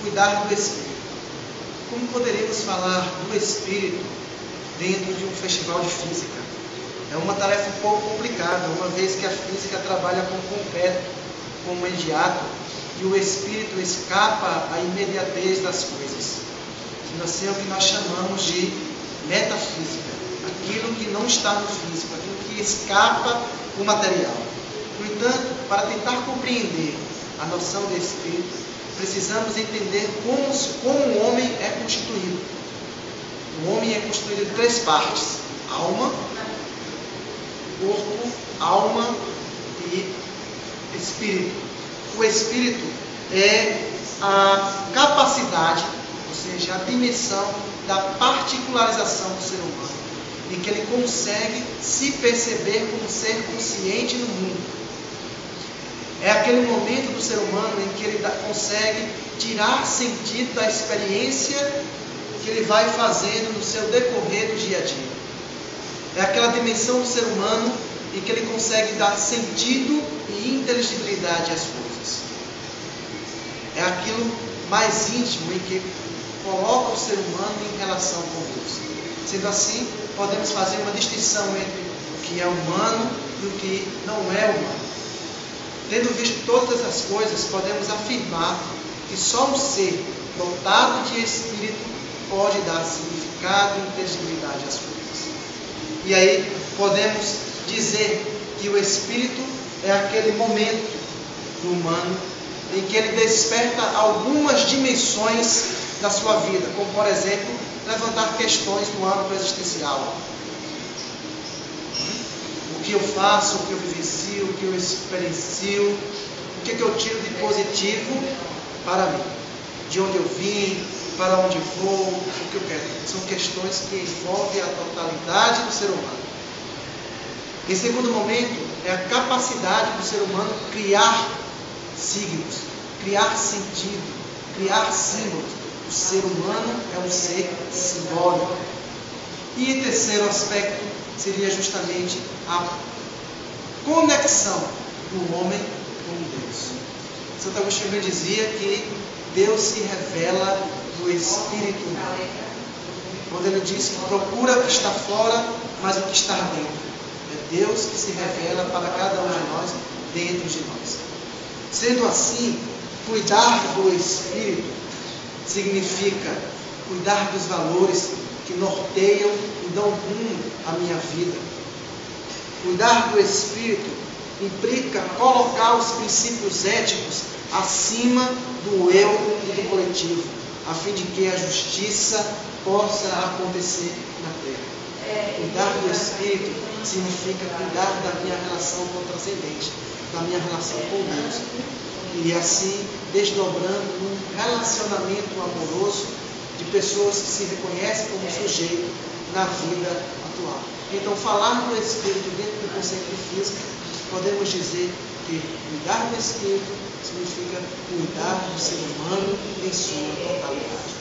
cuidar do Espírito. Como poderíamos falar do Espírito dentro de um festival de física? É uma tarefa um pouco complicada, uma vez que a física trabalha com o concreto, com o imediato, e o Espírito escapa à imediatez das coisas. Sendo assim, é o que nós chamamos de metafísica, aquilo que não está no físico, aquilo que escapa do material. No entanto, para tentar compreender a noção do Espírito, precisamos entender como o homem é constituído. O homem é constituído de 3 partes: alma, corpo, alma e espírito. O espírito é a capacidade, ou seja, a dimensão da particularização do ser humano, em que ele consegue se perceber como ser consciente no mundo. É aquele momento do ser humano em que ele consegue tirar sentido da experiência que ele vai fazendo no seu decorrer do dia a dia. É aquela dimensão do ser humano em que ele consegue dar sentido e inteligibilidade às coisas. É aquilo mais íntimo em que coloca o ser humano em relação com Deus. Sendo assim, podemos fazer uma distinção entre o que é humano e o que não é humano. Tendo visto todas as coisas, podemos afirmar que só um ser dotado de Espírito pode dar significado e inteligibilidade às coisas. E aí podemos dizer que o Espírito é aquele momento do humano em que ele desperta algumas dimensões da sua vida, como por exemplo, levantar questões no âmbito existencial. O que eu faço, o que eu vivencio, o que eu experiencio, o que eu tiro de positivo para mim, de onde eu vim, para onde vou, o que eu quero. São questões que envolvem a totalidade do ser humano. Em segundo momento, é a capacidade do ser humano criar signos, criar sentido, criar símbolos. O ser humano é um ser simbólico. E em terceiro aspecto, seria justamente a conexão do homem com Deus. Santo Agostinho dizia que Deus se revela no Espírito humano. Quando ele diz que procura o que está fora, mas o que está dentro. É Deus que se revela para cada um de nós, dentro de nós. Sendo assim, cuidar do Espírito significa cuidar dos valores que norteiam e dão rumo à minha vida. Cuidar do Espírito implica colocar os princípios éticos acima do eu e do coletivo, a fim de que a justiça possa acontecer na terra. Cuidar do Espírito significa cuidar da minha relação com o transcendente, da minha relação com Deus. E assim, desdobrando um relacionamento amoroso de pessoas que se reconhecem como sujeito na vida atual. Então, falar do Espírito dentro do conceito de física, podemos dizer que cuidar do Espírito significa cuidar do ser humano em sua totalidade.